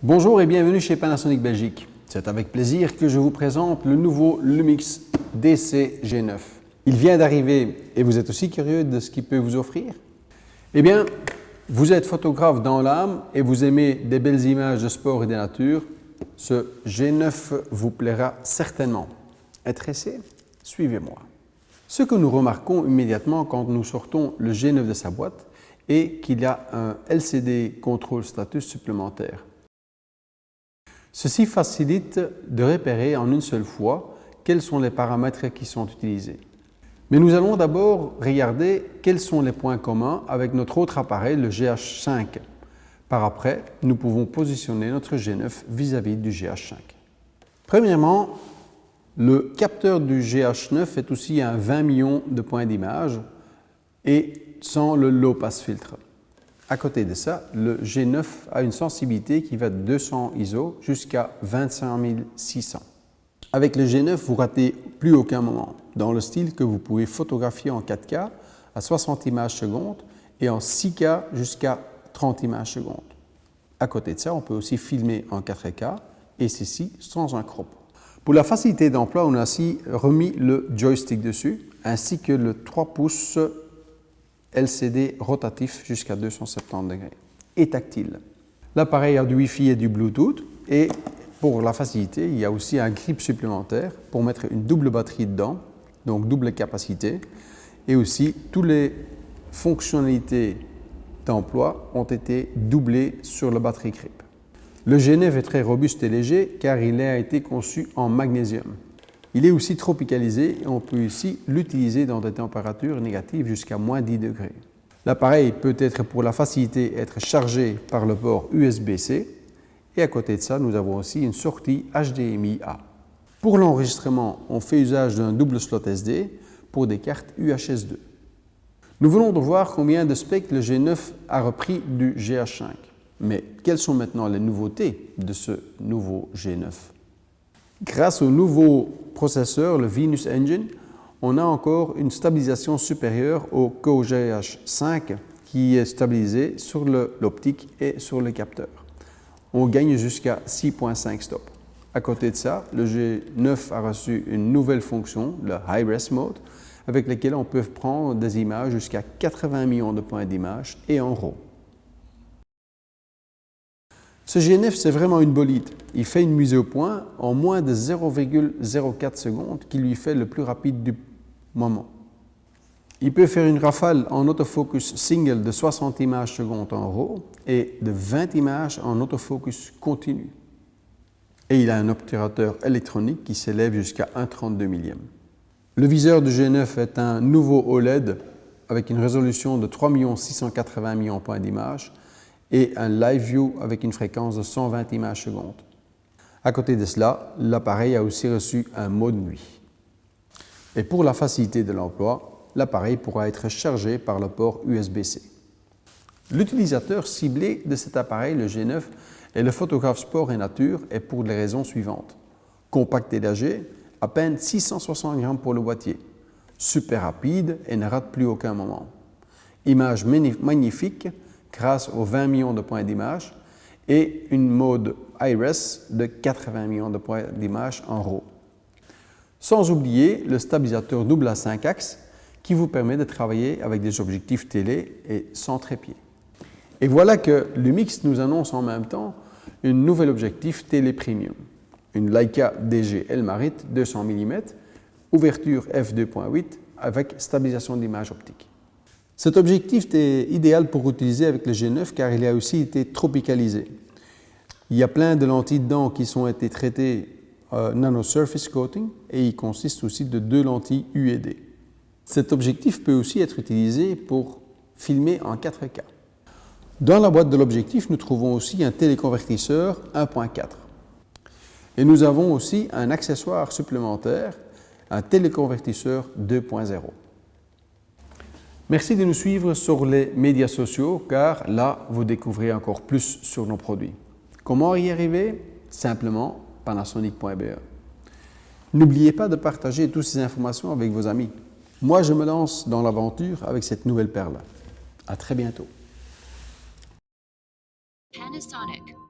Bonjour et bienvenue chez Panasonic Belgique. C'est avec plaisir que je vous présente le nouveau Lumix DC G9. Il vient d'arriver et vous êtes aussi curieux de ce qu'il peut vous offrir? Eh bien, vous êtes photographe dans l'âme et vous aimez des belles images de sport et de nature. Ce G9 vous plaira certainement. Intéressé? Suivez-moi. Ce que nous remarquons immédiatement quand nous sortons le G9 de sa boîte est qu'il y a un LCD Control Status supplémentaire. Ceci facilite de repérer en une seule fois quels sont les paramètres qui sont utilisés. Mais nous allons d'abord regarder quels sont les points communs avec notre autre appareil, le GH5. Par après, nous pouvons positionner notre G9 vis-à-vis du GH5. Premièrement, le capteur du GH9 est aussi à 20 millions de points d'image et sans le low pass filtre. À côté de ça, le G9 a une sensibilité qui va de 200 ISO jusqu'à 25600. Avec le G9, vous ratez plus aucun moment, dans le style que vous pouvez photographier en 4K à 60 images secondes et en 6K jusqu'à 30 images secondes. À côté de ça, on peut aussi filmer en 4K et ceci sans un crop. Pour la facilité d'emploi, on a aussi remis le joystick dessus, ainsi que le 3 pouces LCD rotatif jusqu'à 270 degrés et tactile. L'appareil a du Wi-Fi et du Bluetooth et pour la facilité, il y a aussi un grip supplémentaire pour mettre une double batterie dedans, donc double capacité, et aussi toutes les fonctionnalités d'emploi ont été doublées sur la batterie grip. Le G9 est très robuste et léger car il a été conçu en magnésium. Il est aussi tropicalisé et on peut ici l'utiliser dans des températures négatives jusqu'à moins 10 degrés. L'appareil peut être pour la facilité être chargé par le port USB-C et à côté de ça, nous avons aussi une sortie HDMI-A. Pour l'enregistrement, on fait usage d'un double slot SD pour des cartes UHS-2. Nous venons de voir combien de specs le G9 a repris du GH5. Mais quelles sont maintenant les nouveautés de ce nouveau G9? Grâce au nouveau processeur, le Venus Engine, on a encore une stabilisation supérieure au GH5 qui est stabilisé sur l'optique et sur le capteur. On gagne jusqu'à 6.5 stops. À côté de ça, le G9 a reçu une nouvelle fonction, le High Res Mode, avec laquelle on peut prendre des images jusqu'à 80 millions de points d'image et en RAW. Ce G9, c'est vraiment une bolide. Il fait une mise au point en moins de 0,04 secondes qui lui fait le plus rapide du moment. Il peut faire une rafale en autofocus single de 60 images secondes en RAW et de 20 images en autofocus continu. Et il a un obturateur électronique qui s'élève jusqu'à 1/32 millième. Le viseur du G9 est un nouveau OLED avec une résolution de 3 680 000 points d'image et un Live View avec une fréquence de 120 images secondes. À côté de cela, l'appareil a aussi reçu un mode nuit. Et pour la facilité de l'emploi, l'appareil pourra être chargé par le port USB-C. L'utilisateur ciblé de cet appareil, le G9, est le photographe sport et nature et pour les raisons suivantes. Compact et léger, à peine 660 grammes pour le boîtier. Super rapide et ne rate plus aucun moment. Image magnifique grâce aux 20 millions de points d'image et une mode High-Res de 80 millions de points d'image en RAW. Sans oublier le stabilisateur double à 5 axes qui vous permet de travailler avec des objectifs télé et sans trépied. Et voilà que Lumix nous annonce en même temps un nouvel objectif télé premium, une Leica DG Elmarit 200 mm, ouverture f2.8 avec stabilisation d'image optique. Cet objectif est idéal pour utiliser avec le G9 car il a aussi été tropicalisé. Il y a plein de lentilles dedans qui ont été traitées Nano Surface Coating et il consiste aussi de 2 lentilles UED. Cet objectif peut aussi être utilisé pour filmer en 4K. Dans la boîte de l'objectif, nous trouvons aussi un téléconvertisseur 1.4. Et nous avons aussi un accessoire supplémentaire, un téléconvertisseur 2.0. Merci de nous suivre sur les médias sociaux car là, vous découvrez encore plus sur nos produits. Comment y arriver? Simplement panasonic.be. N'oubliez pas de partager toutes ces informations avec vos amis. Moi, je me lance dans l'aventure avec cette nouvelle perle. À très bientôt. Panasonic.